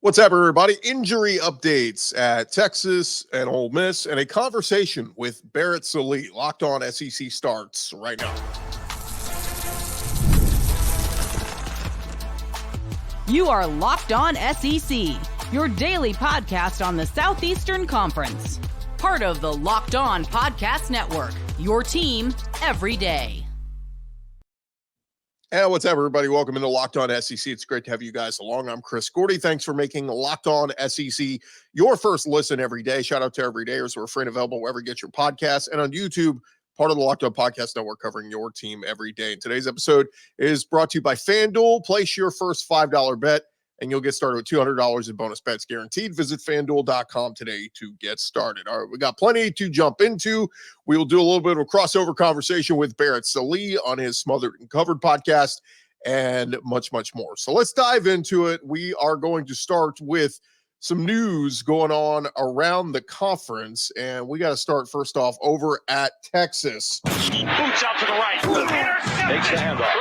What's up, everybody? Injury updates at Texas and Ole Miss, and a conversation with Barrett Sallee. Locked On SEC starts right now. You are Locked On SEC, your daily podcast on the Southeastern Conference. Part of the Locked On Podcast Network, your team every day. And what's up, everybody? Welcome into Locked On SEC. It's great to have you guys along. I'm Chris Gordy. Thanks for making Locked On SEC your first listen every day. Shout out to everydayers who are free and available wherever you get your podcasts. And on YouTube, part of the Locked On Podcast Network, covering your team every day. And today's episode is brought to you by FanDuel. Place your first $5 bet, and you'll get started with $200 in bonus bets guaranteed. Visit FanDuel.com today to get started. All right, we got plenty to jump into. We will do a little bit of a crossover conversation with Barrett Sallee on his Smothered and Covered podcast and much, much more. So let's dive into it. We are going to start with some news going on around the conference, and we got to start first off over at Texas. Boots out to the right. Takes the handoff.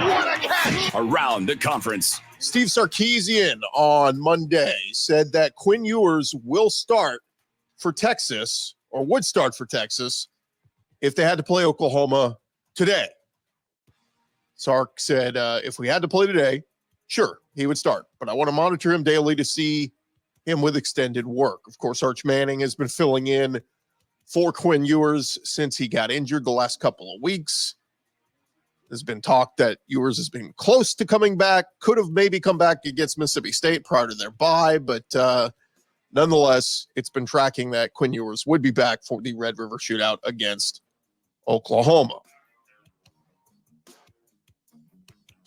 What a catch! Around the conference. Steve Sarkisian on Monday said that Quinn Ewers will start for Texas, or would start for Texas, if they had to play Oklahoma today. Sark said, if we had to play today, sure, he would start. But I want to monitor him daily to see him with extended work. Of course, Arch Manning has been filling in for Quinn Ewers since he got injured the last couple of weeks. There's been talk that Ewers has been close to coming back, could have maybe come back against Mississippi State prior to their bye, but nonetheless, it's been tracking that Quinn Ewers would be back for the Red River Shootout against Oklahoma.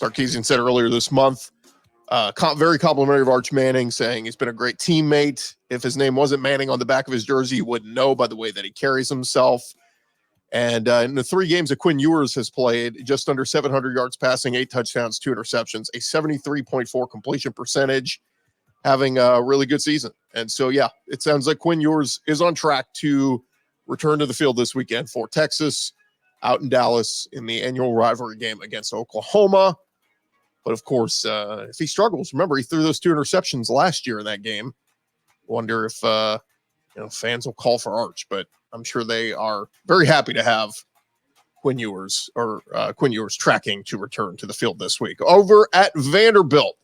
Sarkisian said earlier this month, very complimentary of Arch Manning, saying he's been a great teammate. If his name wasn't Manning on the back of his jersey, you wouldn't know by the way that he carries himself. And in the 3 games that Quinn Ewers has played, just under 700 yards passing, 8 touchdowns, 2 interceptions, a 73.4 completion percentage, having a really good season. And so, yeah, it sounds like Quinn Ewers is on track to return to the field this weekend for Texas out in Dallas in the annual rivalry game against Oklahoma. But, of course, if he struggles, remember, he threw those 2 interceptions last year in that game. Wonder if fans will call for Arch, but I'm sure they are very happy to have Quinn Ewers tracking to return to the field this week. Over at Vanderbilt,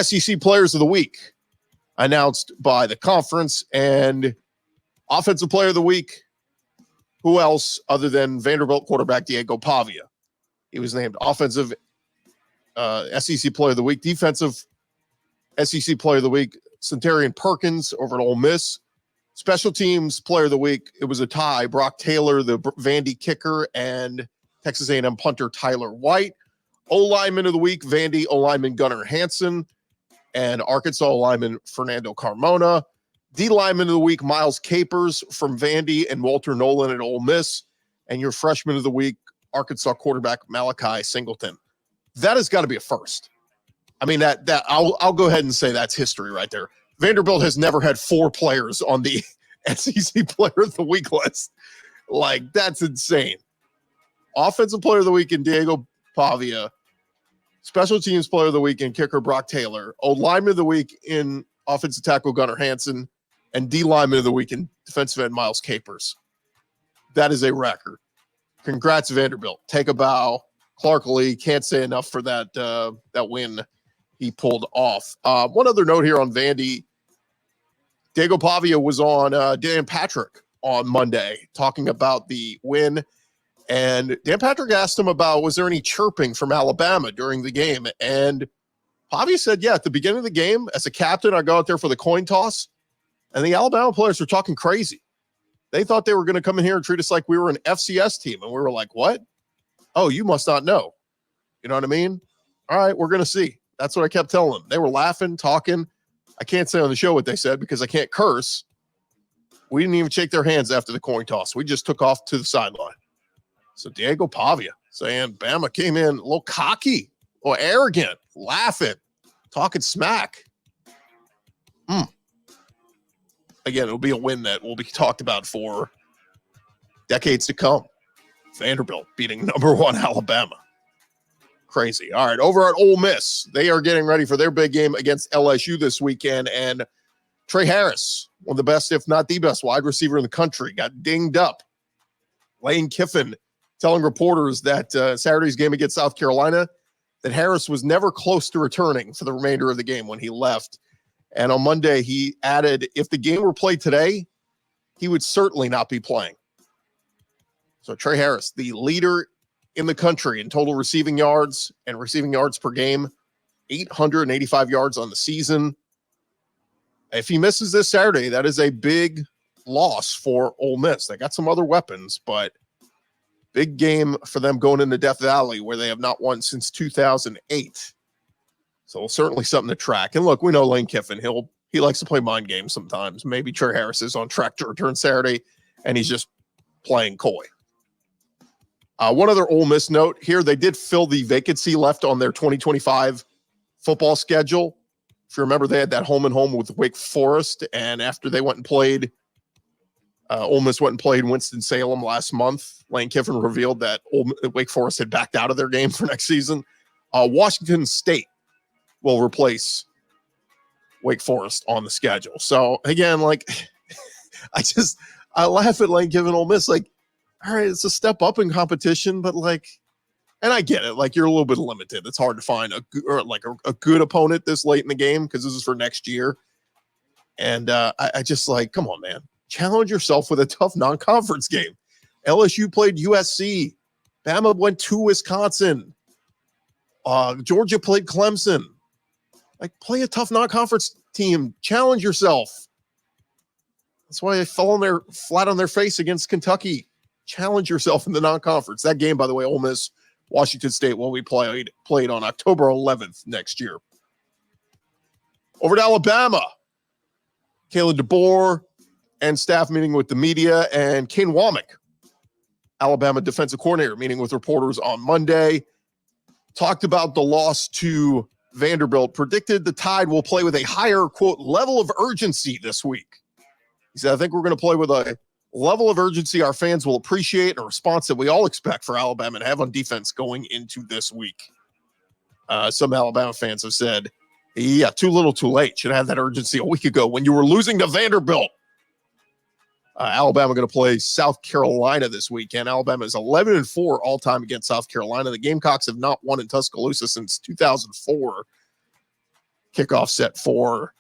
SEC Players of the Week announced by the conference, and Offensive Player of the Week, who else other than Vanderbilt quarterback Diego Pavia? He was named Offensive SEC Player of the Week. Defensive SEC Player of the Week, Centurion Perkins over at Ole Miss. Special Teams Player of the Week, it was a tie. Brock Taylor, the Vandy kicker, and Texas A&M punter Tyler White. O-Lineman of the Week, Vandy O-Lineman Gunnar Hansen, and Arkansas O-Lineman Fernando Carmona. D-Lineman of the Week, Miles Capers from Vandy, and Walter Nolan at Ole Miss. And your Freshman of the Week, Arkansas quarterback Malachi Singleton. That has got to be a first. I mean, that I'll go ahead and say that's history right there. Vanderbilt has never had 4 players on the SEC Player of the Week list. Like, that's insane. Offensive Player of the Week in Diego Pavia. Special Teams Player of the Week in kicker Brock Taylor. O-Lineman of the Week in offensive tackle Gunnar Hansen. And D-Lineman of the Week in defensive end Miles Capers. That is a record. Congrats, Vanderbilt. Take a bow. Clark Lee, can't say enough for that win he pulled off. One other note here on Vandy. Diego Pavia was on Dan Patrick on Monday talking about the win. And Dan Patrick asked him about, was there any chirping from Alabama during the game? And Pavia said, yeah, at the beginning of the game, as a captain, I go out there for the coin toss. And the Alabama players were talking crazy. They thought they were going to come in here and treat us like we were an FCS team. And we were like, what? Oh, you must not know. You know what I mean? All right, we're going to see. That's what I kept telling them. They were laughing, talking. I can't say on the show what they said because I can't curse. We didn't even shake their hands after the coin toss. We just took off to the sideline. So Diego Pavia saying Bama came in a little cocky, a little arrogant, laughing, talking smack. Again, it'll be a win that will be talked about for decades to come. Vanderbilt beating number 1 Alabama. Crazy. All right, over at Ole Miss, they are getting ready for their big game against LSU this weekend, and Trey Harris, one of the best, if not the best, wide receiver in the country, got dinged up. Lane Kiffin telling reporters that Saturday's game against South Carolina, that Harris was never close to returning for the remainder of the game when he left. And on Monday, he added, if the game were played today, he would certainly not be playing. So Trey Harris, the leader in the country in total receiving yards and receiving yards per game, 885 yards on the season. If he misses this Saturday, that is a big loss for Ole Miss. They got some other weapons, but big game for them going into Death Valley, where they have not won since 2008. So certainly something to track. And look, we know Lane Kiffin. He likes to play mind games sometimes. Maybe Trey Harris is on track to return Saturday, and he's just playing coy. One other Ole Miss note here, they did fill the vacancy left on their 2025 football schedule. If you remember, they had that home and home with Wake Forest, and after they went and played, Ole Miss went and played Winston-Salem last month. Lane Kiffin revealed that Wake Forest had backed out of their game for next season. Washington State will replace Wake Forest on the schedule. So again, like, I laugh at Lane Kiffin, Ole Miss, like, all right, it's a step up in competition, but like, and I get it, like, you're a little bit limited. It's hard to find a good opponent this late in the game because this is for next year. And I just like, come on, man, challenge yourself with a tough non-conference game. LSU played USC. Bama went to Wisconsin. Georgia played Clemson. Like, play a tough non-conference team. Challenge yourself. That's why they fell flat on their face against Kentucky. Challenge yourself in the non-conference. That game, by the way, Ole Miss, Washington State, will be played on October 11th next year. Over to Alabama. Kayla DeBoer and staff meeting with the media, and Kane Womack, Alabama defensive coordinator, meeting with reporters on Monday. Talked about the loss to Vanderbilt, predicted the Tide will play with a higher, quote, level of urgency this week. He said, I think we're going to play with a level of urgency our fans will appreciate, and a response that we all expect for Alabama to have on defense going into this week. Some Alabama fans have said, yeah, too little, too late. Should have had that urgency a week ago when you were losing to Vanderbilt. Alabama going to play South Carolina this weekend. Alabama is 11-4 all-time against South Carolina. The Gamecocks have not won in Tuscaloosa since 2004. Kickoff set for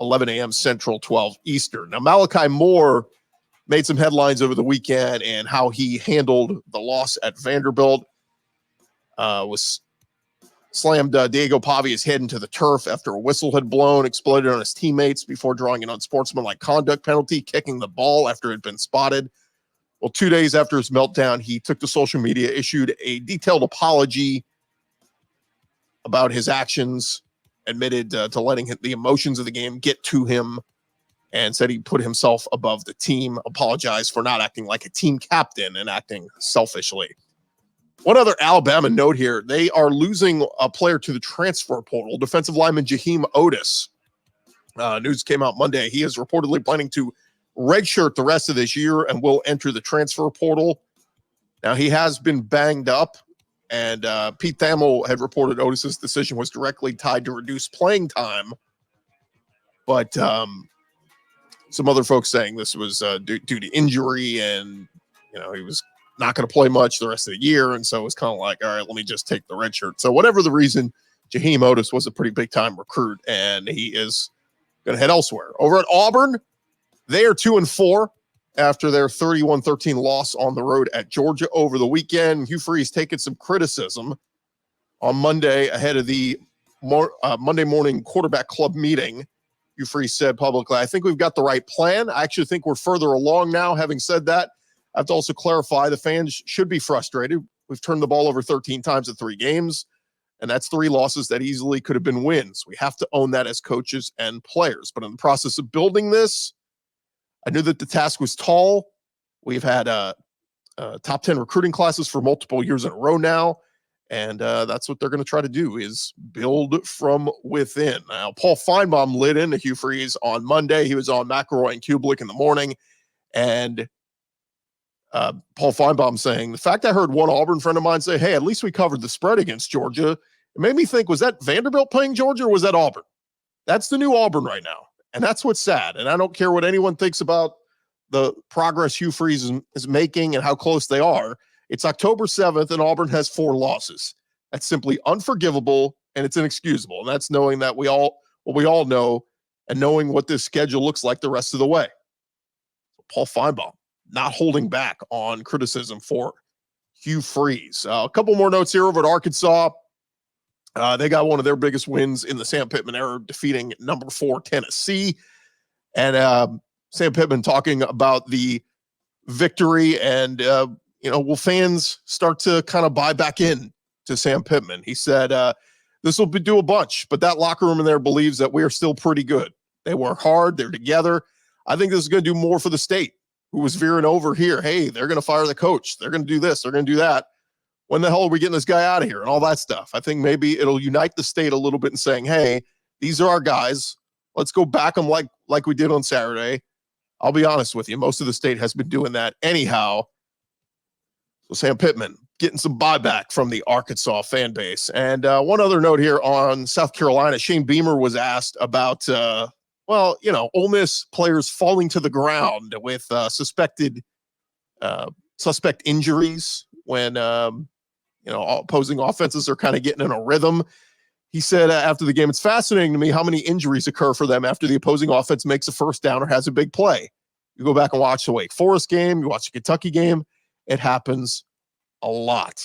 11 a.m. Central, 12 Eastern. Now, Malachi Moore made some headlines over the weekend and how he handled the loss at Vanderbilt. Was slammed Diego Pavia's head into the turf after a whistle had blown, exploded on his teammates before drawing an unsportsmanlike conduct penalty, kicking the ball after it had been spotted. Well, 2 days after his meltdown, he took to social media, issued a detailed apology about his actions, admitted to letting the emotions of the game get to him, and said he put himself above the team, apologized for not acting like a team captain and acting selfishly. One other Alabama note here, they are losing a player to the transfer portal, defensive lineman Jaheim Otis. News came out Monday. He is reportedly planning to redshirt the rest of this year and will enter the transfer portal. Now, he has been banged up, and Pete Thamel had reported Otis's decision was directly tied to reduced playing time. But some other folks saying this was due to injury, and he was not going to play much the rest of the year, and so it's kind of like, all right, let me just take the red shirt. So whatever the reason, Jaheim Otis was a pretty big-time recruit, and he is going to head elsewhere. Over at Auburn, they are 2-4 after their 31-13 loss on the road at Georgia over the weekend. Hugh Freeze taking some criticism on Monday ahead of the Monday morning quarterback club meeting. Hugh Freeze said publicly, I think we've got the right plan. I actually think we're further along now. Having said that, I have to also clarify the fans should be frustrated. We've turned the ball over 13 times in 3 games, and that's 3 losses that easily could have been wins. We have to own that as coaches and players. But in the process of building this, I knew that the task was tall. We've had top 10 recruiting classes for multiple years in a row now, and that's what they're going to try to do, is build from within. Now, Paul Feinbaum lit into Hugh Freeze on Monday. He was on McElroy and Kublik in the morning, and Paul Feinbaum saying, the fact I heard one Auburn friend of mine say, hey, at least we covered the spread against Georgia, it made me think, was that Vanderbilt playing Georgia or was that Auburn? That's the new Auburn right now. And that's what's sad. And I don't care what anyone thinks about the progress Hugh Freeze is making and how close they are. It's October 7th and Auburn has 4 losses. That's simply unforgivable and it's inexcusable. And that's knowing that we all know and knowing what this schedule looks like the rest of the way. Paul Feinbaum not holding back on criticism for Hugh Freeze. A couple more notes here over at Arkansas. They got one of their biggest wins in the Sam Pittman era, defeating number 4 Tennessee. And Sam Pittman talking about the victory and, will fans start to kind of buy back in to Sam Pittman? He said, this will do a bunch, but that locker room in there believes that we are still pretty good. They work hard. They're together. I think this is going to do more for the state, who was veering over here. Hey, they're going to fire the coach. They're going to do this. They're going to do that. When the hell are we getting this guy out of here and all that stuff? I think maybe it'll unite the state a little bit in saying, hey, these are our guys. Let's go back them like we did on Saturday. I'll be honest with you. Most of the state has been doing that anyhow. So Sam Pittman getting some buyback from the Arkansas fan base. And one other note here on South Carolina. Shane Beamer was asked about, Ole Miss players falling to the ground with suspect injuries when, opposing offenses are kind of getting in a rhythm. He said after the game, it's fascinating to me how many injuries occur for them after the opposing offense makes a first down or has a big play. You go back and watch the Wake Forest game, you watch the Kentucky game, it happens a lot.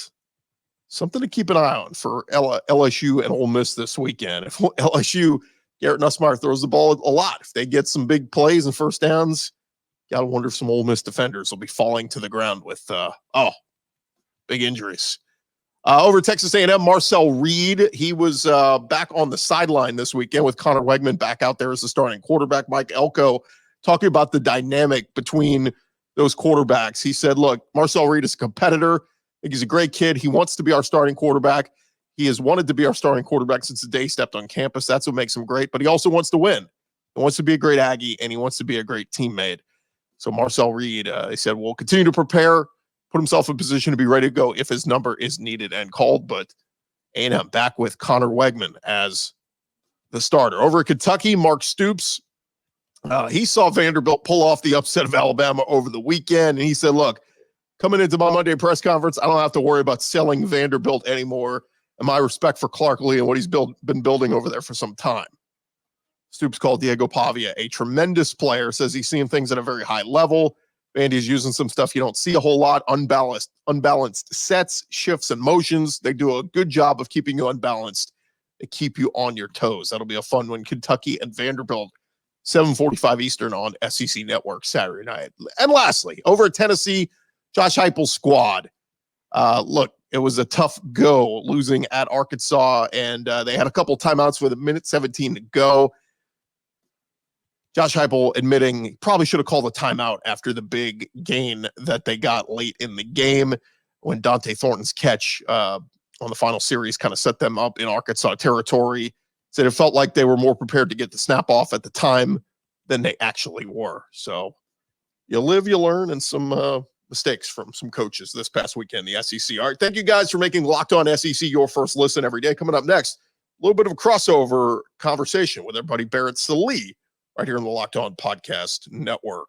Something to keep an eye on for LSU and Ole Miss this weekend. If LSU, Garrett Nussmeier throws the ball a lot. If they get some big plays and first downs, got to wonder if some Ole Miss defenders will be falling to the ground with, big injuries. Over at Texas A&M, Marcel Reed, he was back on the sideline this weekend with Conner Weigman back out there as the starting quarterback. Mike Elko talking about the dynamic between those quarterbacks. He said, look, Marcel Reed is a competitor. I think he's a great kid. He wants to be our starting quarterback. He has wanted to be our starting quarterback since the day he stepped on campus. That's what makes him great. But he also wants to win. He wants to be a great Aggie, and he wants to be a great teammate. So Marcel Reed, he said, will continue to prepare, put himself in position to be ready to go if his number is needed and called. But A&M back with Conner Weigman as the starter. Over at Kentucky, Mark Stoops, he saw Vanderbilt pull off the upset of Alabama over the weekend. And he said, look, coming into my Monday press conference, I don't have to worry about selling Vanderbilt anymore. And my respect for Clark Lee and what he's been building over there for some time. Stoops called Diego Pavia a tremendous player, says he's seeing things at a very high level. Vandy's using some stuff you don't see a whole lot, unbalanced sets, shifts, and motions. They do a good job of keeping you unbalanced. They keep you on your toes. That'll be a fun one. Kentucky and Vanderbilt, 7:45 Eastern on SEC Network Saturday night. And lastly, over at Tennessee, Josh Heupel's squad. Look, it was a tough go losing at Arkansas, and they had a couple timeouts with 1:17 to go. Josh Heupel admitting he probably should have called a timeout after the big gain that they got late in the game when Dante Thornton's catch on the final series kind of set them up in Arkansas territory. Said it felt like they were more prepared to get the snap off at the time than they actually were. So you live, you learn, and some mistakes from some coaches this past weekend, the SEC. All right, thank you guys for making Locked On SEC your first listen every day. Coming up next, a little bit of a crossover conversation with our buddy Barrett Sallee right here on the Locked On Podcast Network.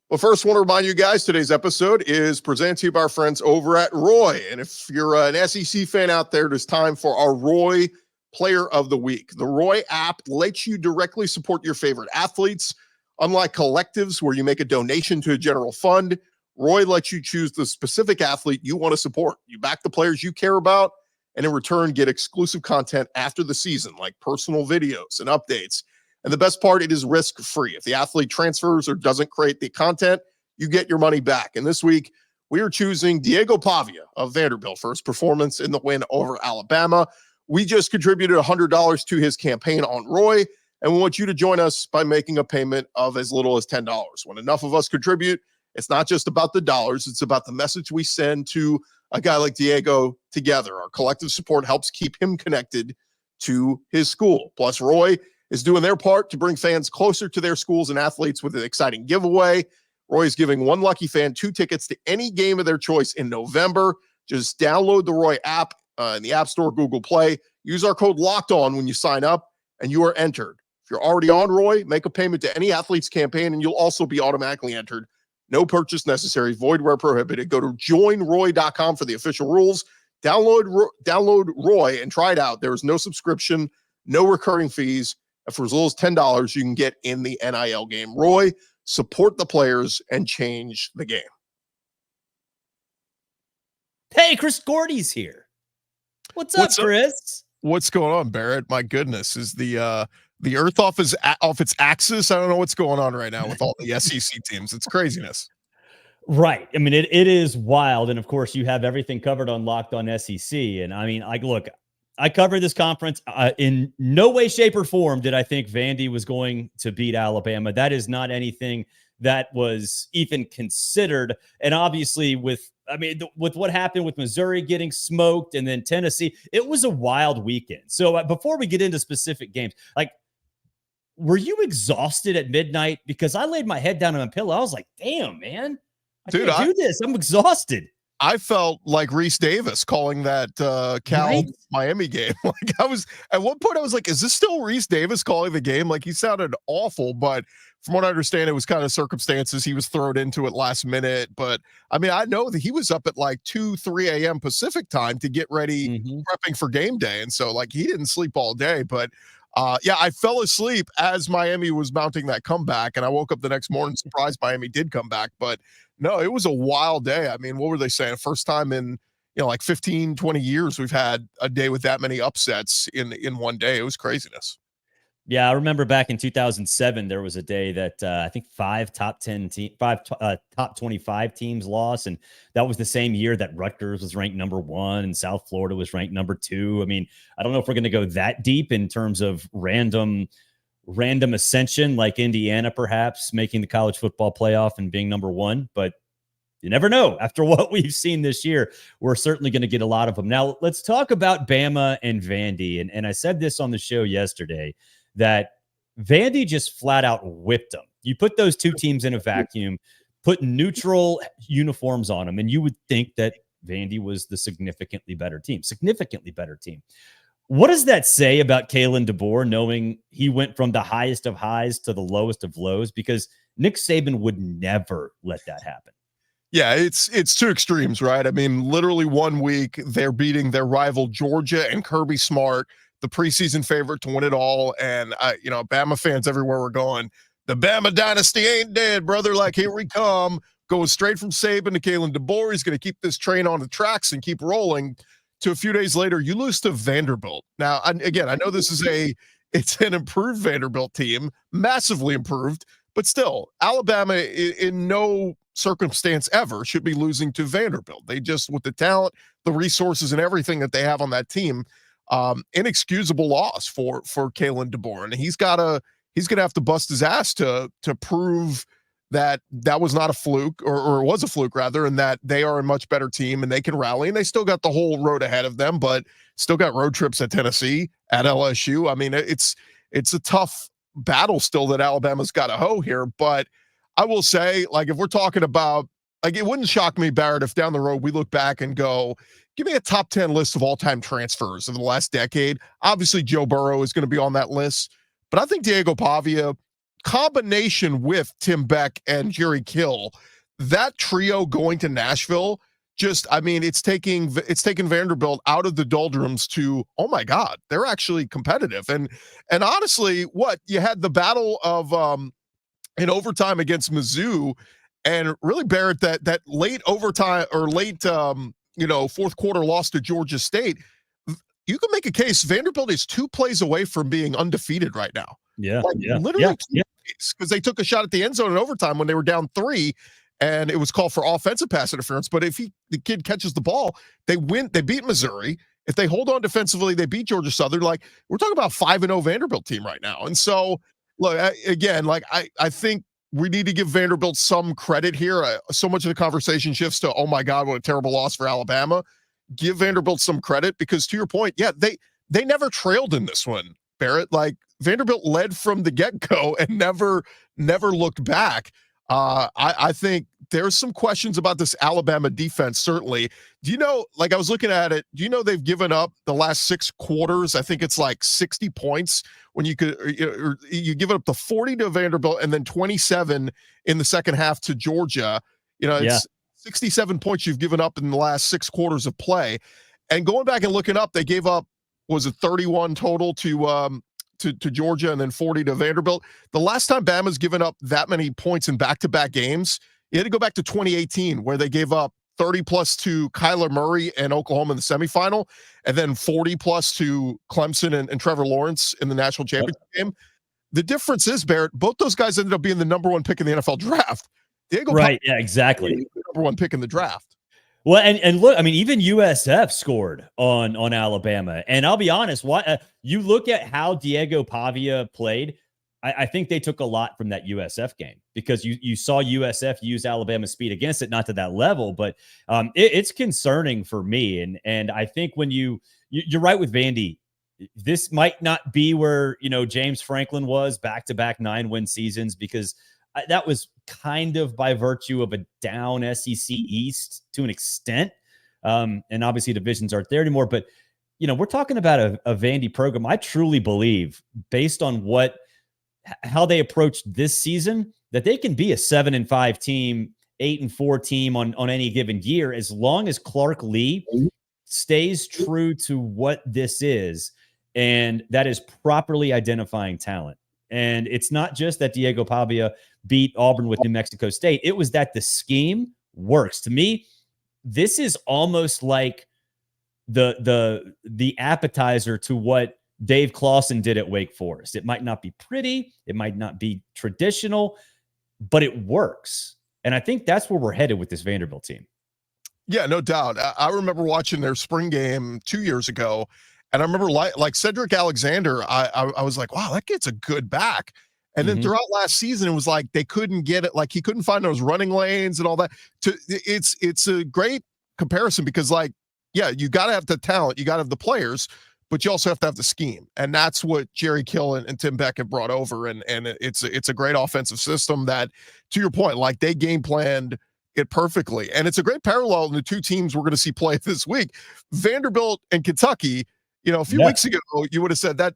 Well, first, I want to remind you guys, today's episode is presented to you by our friends over at Roy. And if you're an SEC fan out there, it is time for our Roy Player of the Week. The Roy app lets you directly support your favorite athletes. Unlike collectives where you make a donation to a general fund, Roy lets you choose the specific athlete you want to support. You back the players you care about, and in return, get exclusive content after the season, like personal videos and updates. And the best part, it is risk-free. If the athlete transfers or doesn't create the content, you get your money back. And this week, we are choosing Diego Pavia of Vanderbilt for his performance in the win over Alabama. We just contributed $100 to his campaign on Roy, and we want you to join us by making a payment of as little as $10. When enough of us contribute, it's not just about the dollars, it's about the message we send to a guy like Diego together. Our collective support helps keep him connected to his school. Plus, Roy is doing their part to bring fans closer to their schools and athletes with an exciting giveaway. Roy is giving one lucky fan 2 tickets to any game of their choice in November. Just download the Roy app in the App Store, Google Play. Use our code LOCKEDON when you sign up, and you are entered. If you're already on Roy, make a payment to any athlete's campaign, and you'll also be automatically entered. No purchase necessary. Void where prohibited. Go to joinroy.com for the official rules. Download Roy and try it out. There is no subscription, no recurring fees. And for as little as $10, you can get in the NIL game. Roy, support the players and change the game. Hey, Chris Gordy's here. What's up, Chris? What's going on, Barrett? My goodness, is the earth off its axis? I don't know what's going on right now with all the SEC teams. It's craziness. Right. I mean, it is wild. And of course, you have everything covered on Locked On SEC. And I mean, look, I covered this conference. In no way, shape, or form did I think Vandy was going to beat Alabama. That is not anything that was even considered. And obviously, with what happened with Missouri getting smoked and then Tennessee, it was a wild weekend. So before we get into specific games, were you exhausted at midnight? Because I laid my head down on a pillow. I was like, damn, man. I can't do this. I'm exhausted. I felt like Reese Davis calling that Cal-Miami game. I was at one point, I was like, is this still Reese Davis calling the game? He sounded awful, but from what I understand, it was kind of circumstances. He was thrown into it last minute. But I mean, I know that he was up at 2, 3 a.m. Pacific time to get ready, prepping for game day. And so he didn't sleep all day. But I fell asleep as Miami was mounting that comeback. And I woke up the next morning surprised Miami did come back. But no, it was a wild day. I mean, what were they saying? First time in, 15, 20 years, we've had a day with that many upsets in one day. It was craziness. Yeah, I remember back in 2007, there was a day that I think 5 top 25 teams lost. And that was the same year that Rutgers was ranked number 1 and South Florida was ranked number 2. I mean, I don't know if we're going to go that deep in terms of random ascension, like Indiana perhaps making the college football playoff and being number 1, but you never know. After what we've seen this year, we're certainly going to get a lot of them. Now, let's talk about Bama and Vandy. And I said this on the show yesterday, that Vandy just flat out whipped them. You put those two teams in a vacuum, put neutral uniforms on them, and you would think that Vandy was the significantly better team. What does that say about Kalen DeBoer, knowing he went from the highest of highs to the lowest of lows? Because Nick Saban would never let that happen. Yeah, it's two extremes, right? I mean, literally 1 week, they're beating their rival Georgia and Kirby Smart, the preseason favorite to win it all. And, Bama fans everywhere were going, the Bama dynasty ain't dead, brother. Here we come. Going straight from Saban to Kalen DeBoer. He's going to keep this train on the tracks and keep rolling. To a few days later, you lose to Vanderbilt. Now, again, I know this is it's an improved Vanderbilt team, massively improved, but still, Alabama in no circumstance ever should be losing to Vanderbilt. They just, with the talent, the resources, and everything that they have on that team, inexcusable loss for Kalen DeBoer. And he's gonna have to bust his ass to prove that was not a fluke, or was a fluke rather, and that they are a much better team and they can rally, and they still got the whole road ahead of them, but still got road trips at Tennessee, at LSU. I mean, it's a tough battle still that Alabama's got to hoe here. But I will say, if we're talking about, it wouldn't shock me, Barrett, if down the road we look back and go, give me a top 10 list of all-time transfers of the last decade. Obviously, Joe Burrow is going to be on that list, but I think Diego Pavia, combination with Tim Beck and Jerry Kill, that trio going to Nashville, it's taking Vanderbilt out of the doldrums to, oh my God, they're actually competitive. And honestly, you had the battle of in overtime against Mizzou, and really, Barrett, that late overtime or late fourth quarter loss to Georgia State, you can make a case Vanderbilt is 2 plays away from being undefeated right now. Literally, because they took a shot at the end zone in overtime when they were down 3, and it was called for offensive pass interference. But if the kid catches the ball, they win. They beat Missouri. If they hold on defensively, they beat Georgia Southern. We're talking about 5-0 Vanderbilt team right now. And so, look, I think we need to give Vanderbilt some credit here. So much of the conversation shifts to, oh my God, what a terrible loss for Alabama. Give Vanderbilt some credit because, to your point, they never trailed in this one Barrett. Like Vanderbilt led from the get-go and never looked back. I think there's some questions about this Alabama defense, certainly. Do you know, like I was looking at it, do you know they've given up the last 6 quarters? I think it's like 60 points when you give it up to 40 to Vanderbilt and then 27 in the second half to Georgia. It's 67 points you've given up in the last 6 quarters of play. And going back and looking up, they gave up, was it 31 total to Georgia and then 40 to Vanderbilt. The last time Bama's given up that many points in back-to-back games, you had to go back to 2018 where they gave up 30 plus to Kyler Murray and Oklahoma in the semifinal, and then 40 plus to Clemson and Trevor Lawrence in the national championship game. The difference is, Barrett, both those guys ended up being the number 1 pick in the NFL draft. Diego Pavia, exactly. Number 1 pick in the draft. Well, and look, I mean, even USF scored on Alabama. And I'll be honest, you look at how Diego Pavia played, I think they took a lot from that USF game because you saw USF use Alabama's speed against it, not to that level, but it's concerning for me. And I think when you're right with Vandy, this might not be where, James Franklin was back-to-back 9-win seasons, because that was kind of by virtue of a down SEC East to an extent. And obviously divisions aren't there anymore, but we're talking about a Vandy program. I truly believe, based on how they approached this season, that they can be a 7-5 team, 8-4 team on any given year, as long as Clark Lee stays true to what this is. And that is properly identifying talent. And it's not just that Diego Pavia beat Auburn with New Mexico State. It was that the scheme works. To me, this is almost like the appetizer to what Dave Clawson did at Wake Forest. It might not be pretty, it might not be traditional, but it works. And I think that's where we're headed with this Vanderbilt team. Yeah, no doubt. I remember watching their spring game 2 years ago, and I remember like Cedric Alexander, I was like, wow, that kid's a good back. And then throughout last season, it was like they couldn't get it. Like he couldn't find those running lanes and all that. It's a great comparison because, like, yeah, you got to have the talent, you got to have the players, but you also have to have the scheme. And that's what Jerry Kill and Tim Beck have brought over. And it's a great offensive system that, to your point, like they game planned it perfectly. And it's a great parallel in the two teams we're going to see play this week. Vanderbilt and Kentucky, a few weeks ago, you would have said that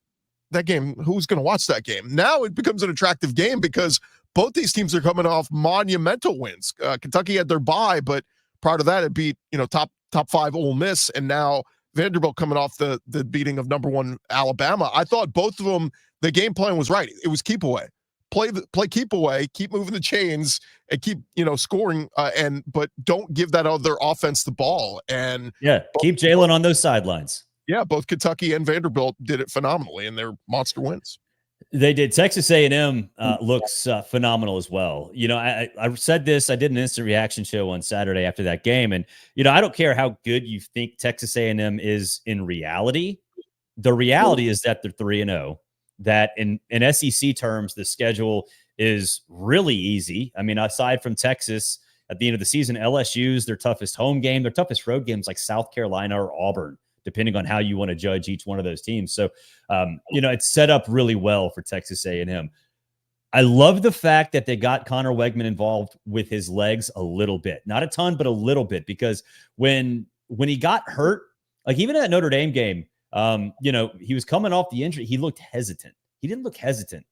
game, who's going to watch that game? Now it becomes an attractive game because both these teams are coming off monumental wins. Kentucky had their bye, but prior to that, it beat, top 5 Ole Miss, and now Vanderbilt coming off the beating of number 1 Alabama. I thought both of them, the game plan was right. It was keep away, play keep away, keep moving the chains, and keep scoring. But don't give that other offense the ball. And keep Jalen on those sidelines. Yeah, both Kentucky and Vanderbilt did it phenomenally in their monster wins. They did. Texas A&M looks phenomenal as well. I said this. I did an instant reaction show on Saturday after that game, and I don't care how good you think Texas A&M is in reality. The reality is that they're 3-0. That in SEC terms, the schedule is really easy. I mean, aside from Texas, at the end of the season, LSU's their toughest home game. Their toughest road games like South Carolina or Auburn, depending on how you want to judge each one of those teams. So, it's set up really well for Texas A&M. I love the fact that they got Conner Weigman involved with his legs a little bit, not a ton, but a little bit, because when he got hurt, like even in that Notre Dame game, he was coming off the injury. He looked hesitant. He didn't look hesitant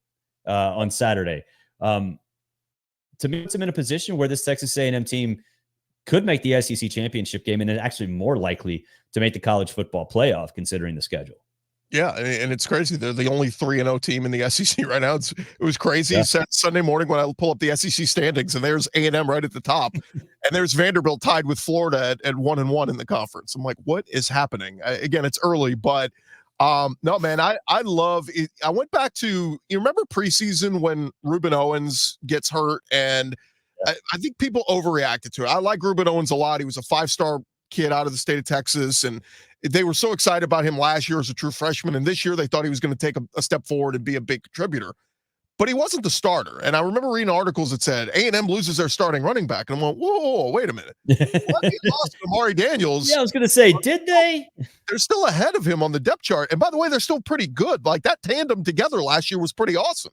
on Saturday. To me, it's him in a position where this Texas A&M team could make the SEC championship game and is actually more likely to make the college football playoff considering the schedule. Yeah, and it's crazy. They're the only 3-0 team in the SEC right now. It was crazy. Yeah. Sunday morning when I pull up the SEC standings, and there's A&M right at the top, and there's Vanderbilt tied with Florida at 1-1 in the conference. I'm like, what is happening? Again, it's early, but no, man, I love it. I went back to, you remember preseason when Reuben Owens gets hurt, and I think people overreacted to it. I like Reuben Owens a lot. He was a 5-star kid out of the state of Texas, and they were so excited about him last year as a true freshman, and this year they thought he was going to take a step forward and be a big contributor. but he wasn't the starter. And I remember reading articles that said A&M loses their starting running back. And I'm like, whoa, wait a minute. They lost Amari Daniels. Yeah, I was going to say, did they? They're still ahead of him on the depth chart. And by the way, they're still pretty good. Like that tandem together last year was pretty awesome.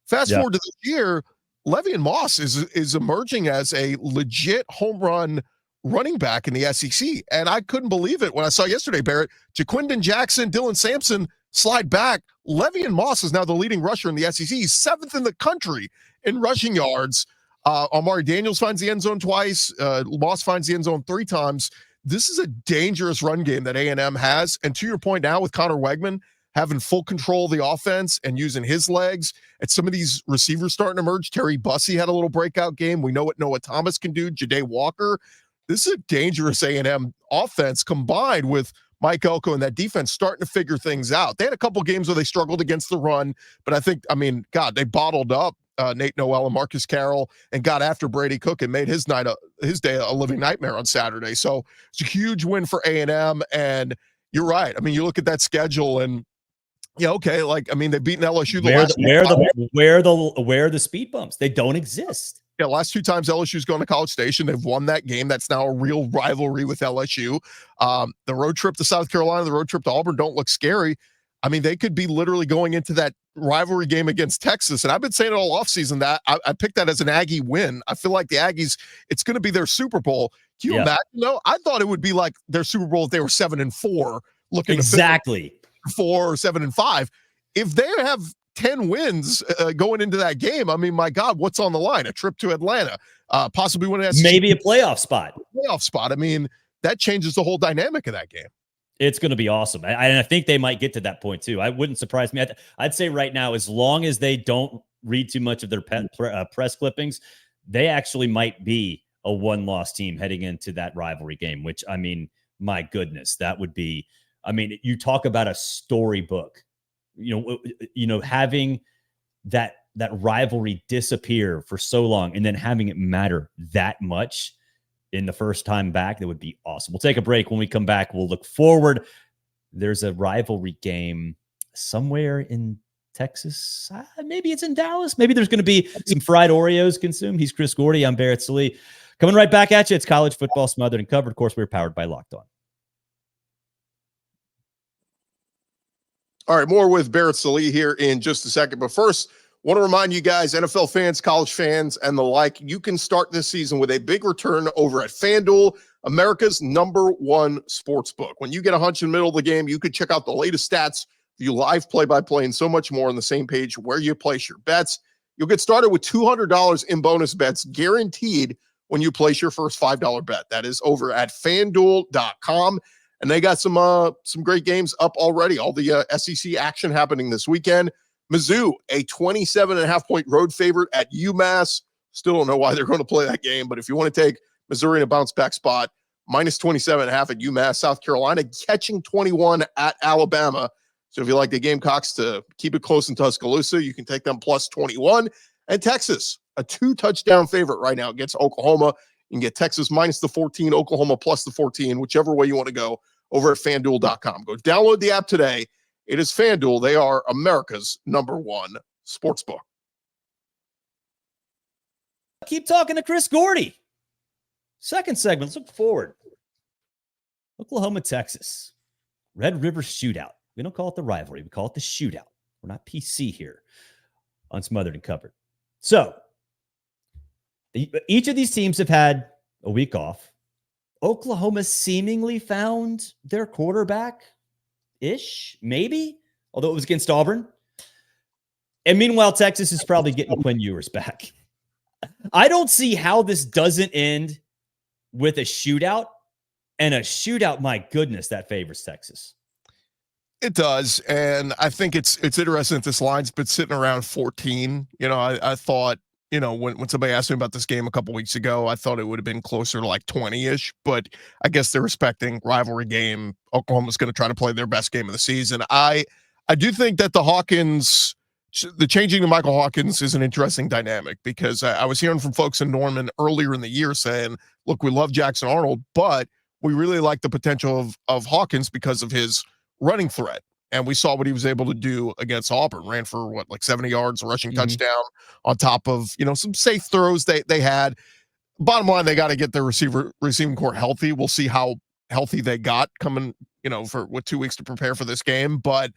Fast forward to this year, Le'Veon Moss is emerging as a legit home run running back in the SEC. And I couldn't believe it when I saw yesterday, Barrett, Jaquindon Jackson, Dylan Sampson slide back. Le'Veon Moss is now the leading rusher in the SEC. He's 7th in the country in rushing yards. Amari Daniels finds the end zone twice. Moss finds the end zone 3 times. This is a dangerous run game that A&M has. And to your point now with Conner Weigman having full control of the offense and using his legs, and some of these receivers starting to emerge. Terry Bussey had a little breakout game. We know what Noah Thomas can do. Ja'Day Walker. This is a dangerous A&M offense combined with Mike Elko and that defense starting to figure things out. They had a couple games where they struggled against the run, but I think, they bottled up Nate Noel and Marcus Carroll and got after Brady Cook and made his day a living nightmare on Saturday. So it's a huge win for A&M. And you're right. I mean, you look at that schedule and they've beaten LSU. Where are the speed bumps? They don't exist. Yeah, last 2 times LSU's gone to College Station, they've won that game. That's now a real rivalry with LSU. The road trip to South Carolina, the road trip to Auburn don't look scary. I mean, they could be literally going into that rivalry game against Texas. And I've been saying it all offseason that I picked that as an Aggie win. I feel like the Aggies, it's going to be their Super Bowl. Can you imagine? No, I thought it would be like their Super Bowl if they were 7-4, looking exactly 4 or 7-5. If they have 10 wins going into that game, I mean, my God, what's on the line? A trip to Atlanta, possibly winning maybe a playoff spot. I mean, that changes the whole dynamic of that game. It's going to be awesome. And I think they might get to that point too. I wouldn't surprise me. I'd say right now, as long as they don't read too much of their press clippings, they actually might be a 1-loss team heading into that rivalry game, which, I mean, my goodness, that would be, you talk about a storybook, having that rivalry disappear for so long and then having it matter that much in the first time back, that would be awesome. We'll take a break. When we come back, we'll look forward. There's a rivalry game somewhere in Texas. Maybe it's in Dallas. Maybe there's going to be some fried Oreos consumed. He's Chris Gordy. I'm Barrett Sallee. Coming right back at you. It's college football smothered and covered. Of course, we're powered by Locked On. All right, more with Barrett Sallee here in just a second. But first, want to remind you guys, NFL fans, college fans, and the like, you can start this season with a big return over at FanDuel, America's #1 sportsbook. When you get a hunch in the middle of the game, you could check out the latest stats, view live play-by-play, and so much more on the same page where you place your bets. You'll get started with $200 in bonus bets guaranteed when you place your first $5 bet. That is over at FanDuel.com. And they got some great games up already. All the SEC action happening this weekend. Mizzou, a 27.5-point road favorite at UMass. Still don't know why they're going to play that game, but if you want to take Missouri in a bounce-back spot, minus 27.5 at UMass. South Carolina catching 21 at Alabama. So if you like the Gamecocks to keep it close in Tuscaloosa, you can take them plus 21. And Texas, a 2-touchdown favorite right now against Oklahoma. You can get Texas minus the 14, Oklahoma plus the 14, whichever way you want to go, over at FanDuel.com. Go download the app today. It is FanDuel. They are America's #1 sportsbook. Keep talking to Chris Gordy. Second segment. Let's look forward. Oklahoma, Texas. Red River Shootout. We don't call it the rivalry. We call it the shootout. We're not PC here on Smothered and Covered. So, each of these teams have had a week off. Oklahoma seemingly found their quarterback-ish, maybe, although it was against Auburn. And meanwhile, Texas is probably getting Quinn Ewers back. I don't see how this doesn't end with a shootout. And a shootout, my goodness, that favors Texas. It does. And I think it's interesting that this line's been sitting around 14. I thought, when somebody asked me about this game a couple weeks ago, I thought it would have been closer to like 20-ish, but I guess they're respecting rivalry game. Oklahoma's going to try to play their best game of the season. I do think that the changing to Michael Hawkins is an interesting dynamic, because I was hearing from folks in Norman earlier in the year saying, look, we love Jackson Arnold, but we really like the potential of Hawkins because of his running threat. And we saw what he was able to do against Auburn. Ran for like 70 yards, a rushing touchdown on top of, some safe throws they had. Bottom line, they got to get their receiving core healthy. We'll see how healthy they got coming, with 2 weeks to prepare for this game. But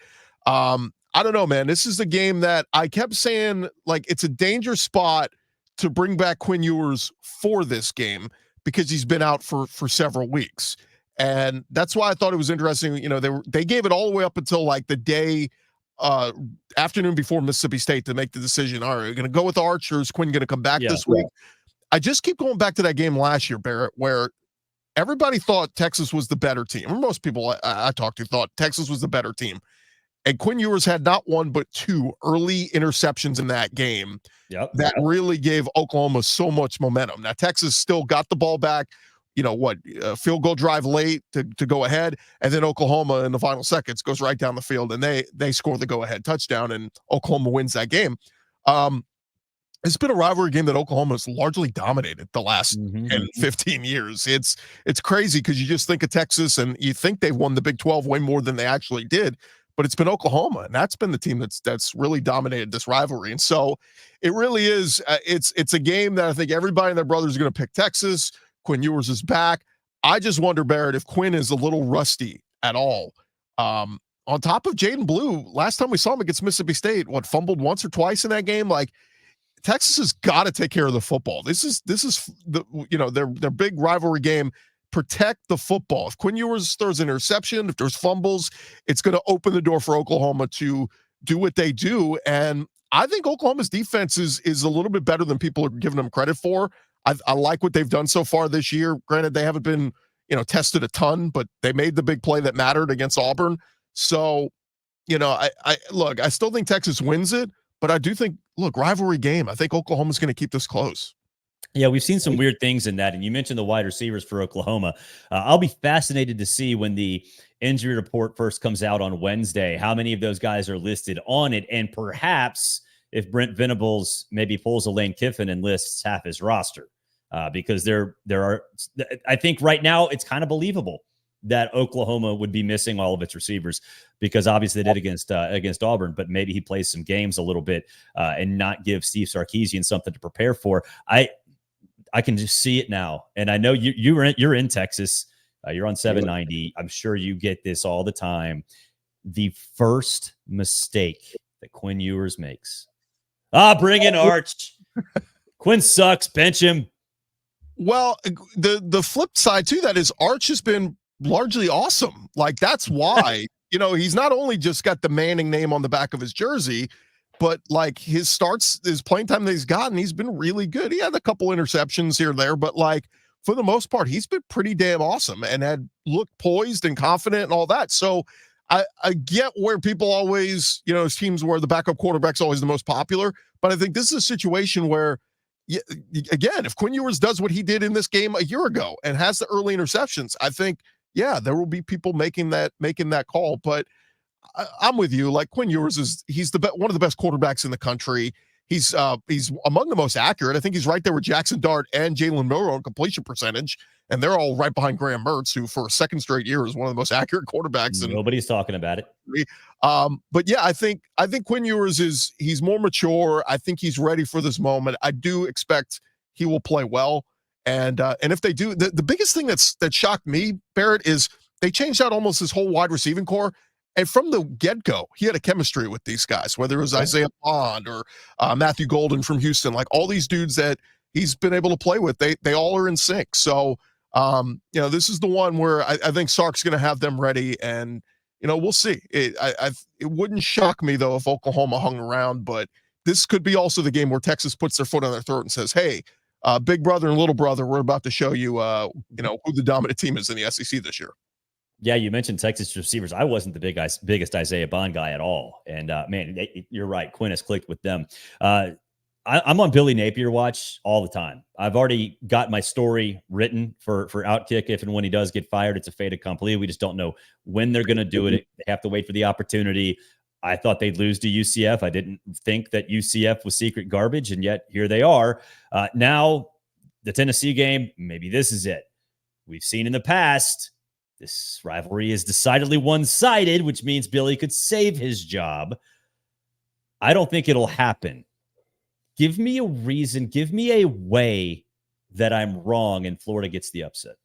I don't know, man. This is the game that I kept saying, like, it's a dangerous spot to bring back Quinn Ewers for this game because he's been out for several weeks. And that's why I thought it was interesting. They gave it all the way up until like the day afternoon before Mississippi State to make the decision. All right, we're going to go with Arch, or is Quinn going to come back this week? I just keep going back to that game last year, Barrett, where everybody thought Texas was the better team. Or most people I talked to thought Texas was the better team. And Quinn Ewers had not one but 2 early interceptions in that game that really gave Oklahoma so much momentum. Now, Texas still got the ball back, a field goal drive late to go ahead, and then Oklahoma in the final seconds goes right down the field, and they score the go-ahead touchdown, and Oklahoma wins that game. It's been a rivalry game that Oklahoma has largely dominated the last 10, 15 years. It's crazy because you just think of Texas and you think they've won the Big 12 way more than they actually did, but it's been Oklahoma, and that's been the team that's really dominated this rivalry. And so it really is. It's a game that I think everybody and their brothers is going to pick Texas. Quinn Ewers is back. I just wonder, Barrett, if Quinn is a little rusty at all. On top of Jaden Blue, last time we saw him against Mississippi State, fumbled once or twice in that game. Like, Texas has got to take care of the football. This is the their big rivalry game. Protect the football. If Quinn Ewers throws an interception, if there's fumbles, it's going to open the door for Oklahoma to do what they do. And I think Oklahoma's defense is a little bit better than people are giving them credit for. I like what they've done so far this year. Granted, they haven't been tested a ton, but they made the big play that mattered against Auburn. So, I still think Texas wins it, but I do think, rivalry game. I think Oklahoma's going to keep this close. Yeah, we've seen some weird things in that. And you mentioned the wide receivers for Oklahoma. I'll be fascinated to see when the injury report first comes out on Wednesday, how many of those guys are listed on it. And perhaps if Brent Venables maybe pulls a Lane Kiffin and lists half his roster, because there are, I think right now it's kind of believable that Oklahoma would be missing all of its receivers, because obviously they did against Auburn, but maybe he plays some games a little bit and not give Steve Sarkisian something to prepare for. I can just see it now. And I know you're in Texas. You're on 790. I'm sure you get this all the time. The first mistake that Quinn Ewers makes. Bring in Arch. Quinn sucks. Bench him. Well, the flip side to that is Arch has been largely awesome. Like, that's why, he's not only just got the Manning name on the back of his jersey, but like his playing time that he's gotten, he's been really good. He had a couple interceptions here and there, but like for the most part, he's been pretty damn awesome and had looked poised and confident and all that. So I get where people always, it's teams where the backup quarterback's always the most popular, but I think this is a situation where, again, if Quinn Ewers does what he did in this game a year ago and has the early interceptions, I think, there will be people making that call. But I'm with you. Like, Quinn Ewers he's one of the best quarterbacks in the country. He's among the most accurate. I think he's right there with Jackson Dart and Jalen Milroe on completion percentage, and they're all right behind Graham Mertz, who for a second straight year is one of the most accurate quarterbacks. Nobody's talking about it. But yeah, I think Quinn Ewers he's more mature. I think he's ready for this moment. I do expect he will play well. And if they do, the biggest thing that shocked me, Barrett, is they changed out almost his whole wide receiving core. And from the get-go, he had a chemistry with these guys, whether it was Isaiah Bond or Matthew Golden from Houston, like all these dudes that he's been able to play with, they all are in sync. So, this is the one where I think Sark's going to have them ready, and, we'll see. It wouldn't shock me, though, if Oklahoma hung around, but this could be also the game where Texas puts their foot on their throat and says, hey, big brother and little brother, we're about to show you, who the dominant team is in the SEC this year. Yeah, you mentioned Texas receivers. I wasn't the biggest Isaiah Bond guy at all. And, man, you're right. Quinn has clicked with them. I'm on Billy Napier watch all the time. I've already got my story written for Outkick. If and when he does get fired, it's a fait accompli. We just don't know when they're going to do it. They have to wait for the opportunity. I thought they'd lose to UCF. I didn't think that UCF was secret garbage, and yet here they are. Now, the Tennessee game, maybe this is it. We've seen in the past This rivalry is decidedly one-sided, which means Billy could save his job. I don't think it'll happen. Give me a reason. Give me a way that I'm wrong and Florida gets the upset.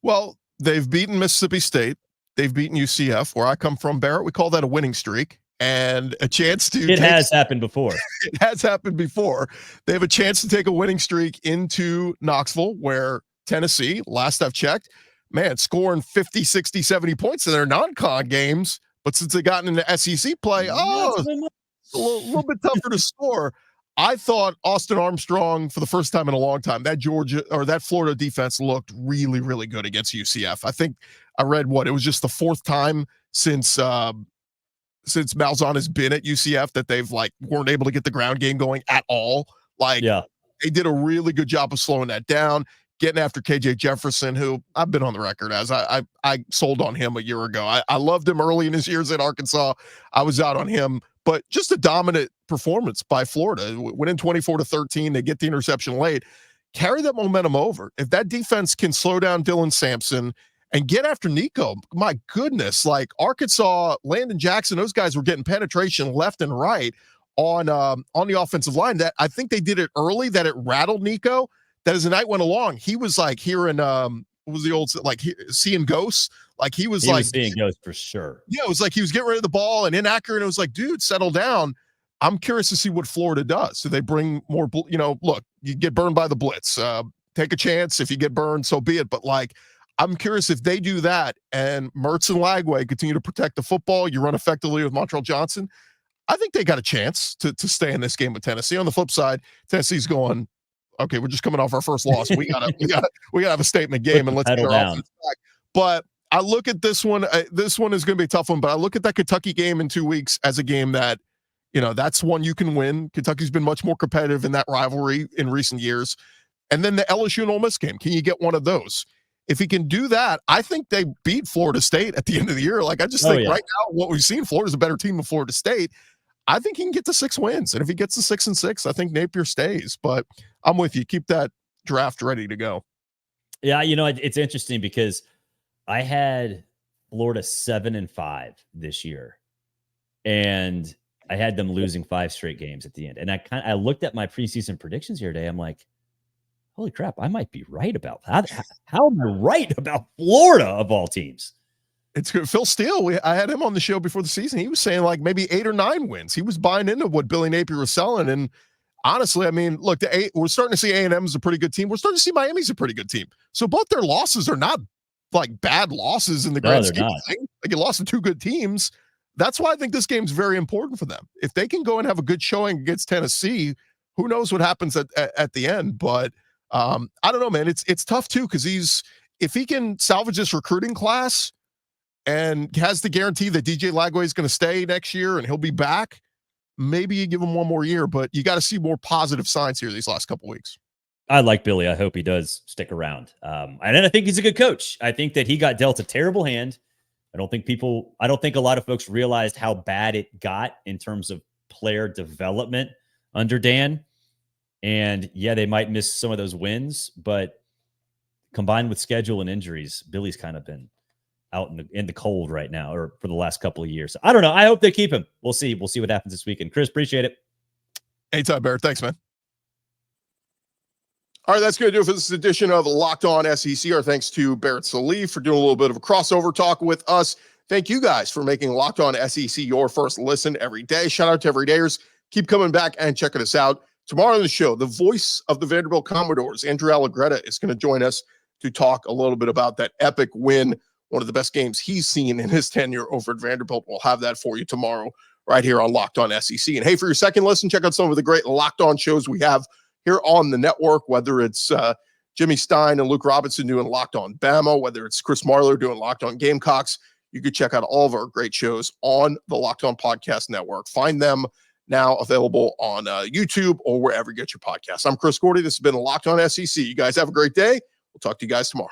Well, they've beaten Mississippi State. They've beaten UCF, where I come from, Barrett. We call that a winning streak and a chance to. It has happened before. It has happened before. They have a chance to take a winning streak into Knoxville, where Tennessee, last I've checked, man, scoring 50, 60, 70 points in their non-con games. But since they gotten into SEC play, a little bit tougher to score. I thought Austin Armstrong, for the first time in a long time, that Florida defense looked really, really good against UCF. I think I read it was just the fourth time since Malzahn has been at UCF that they've weren't able to get the ground game going at all. They did a really good job of slowing that down, getting after KJ Jefferson, who I've been on the record as I sold on him a year ago. I loved him early in his years at Arkansas. I was out on him, but just a dominant performance by Florida. Went in 24-13. They get the interception late. Carry that momentum over. If that defense can slow down Dylan Sampson and get after Nico, my goodness, Arkansas, Landon Jackson, those guys were getting penetration left and right on the offensive line. That I think they did it early, that it rattled Nico. That as the night went along, he was hearing what was the old seeing ghosts. He was seeing ghosts for sure. Yeah, it was he was getting rid of the ball and inaccurate. And it was dude, settle down. I'm curious to see what Florida does. So they bring more, look, you get burned by the blitz. Take a chance. If you get burned, so be it. But I'm curious if they do that and Mertz and Lagway continue to protect the football. You run effectively with Montrell Johnson. I think they got a chance to stay in this game with Tennessee. On the flip side, Tennessee's going, okay, we're just coming off our first loss. We gotta have a statement game and let's get our offense back. But I look at this one. This one is going to be a tough one. But I look at that Kentucky game in 2 weeks as a game that, that's one you can win. Kentucky's been much more competitive in that rivalry in recent years. And then the LSU and Ole Miss game. Can you get one of those? If he can do that, I think they beat Florida State at the end of the year. I just think right now, what we've seen, Florida's a better team than Florida State. I think he can get to 6 wins. And if he gets to 6-6, I think Napier stays. But I'm with you. Keep that draft ready to go. Yeah, it's interesting because I had Florida 7-5 this year. And I had them losing 5 straight games at the end. And I looked at my preseason predictions here today. I'm like, holy crap, I might be right about that. How am I right about Florida of all teams? It's good. Phil Steele, I had him on the show before the season. He was saying maybe 8 or 9 wins. He was buying into what Billy Napier was selling. And honestly, look, we're starting to see A&M is a pretty good team. We're starting to see Miami's a pretty good team. So both their losses are not bad losses in the grand scheme of things. You lost to 2 good teams. That's why I think this game's very important for them. If they can go and have a good showing against Tennessee, who knows what happens at the end. But I don't know, man. It's tough too, because if he can salvage this recruiting class and has the guarantee that DJ Lagway is going to stay next year and he'll be back, maybe you give him one more year. But you got to see more positive signs here these last couple weeks. I like Billy. I hope he does stick around. And I think he's a good coach. I think that he got dealt a terrible hand. I don't think a lot of folks realized how bad it got in terms of player development under Dan. And yeah, they might miss some of those wins, but combined with schedule and injuries, Billy's kind of been out in the cold right now, or for the last couple of years. So I don't know. I hope they keep him. We'll see. We'll see what happens this weekend. Chris, appreciate it. Anytime, Barrett. Thanks, man. All right, that's going to do it for this edition of Locked On SEC. Our thanks to Barrett Sallee for doing a little bit of a crossover talk with us. Thank you guys for making Locked On SEC your first listen every day. Shout out to everydayers. Keep coming back and checking us out. Tomorrow on the show, the voice of the Vanderbilt Commodores, Andrew Allegretta, is going to join us to talk a little bit about that epic win, one of the best games he's seen in his tenure over at Vanderbilt. We'll have that for you tomorrow right here on Locked On SEC. And hey, for your second listen, check out some of the great Locked On shows we have here on the network, whether it's Jimmy Stein and Luke Robinson doing Locked On Bama, whether it's Chris Marler doing Locked On Gamecocks. You can check out all of our great shows on the Locked On Podcast Network. Find them now available on YouTube or wherever you get your podcasts. I'm Chris Gordy. This has been Locked On SEC. You guys have a great day. We'll talk to you guys tomorrow.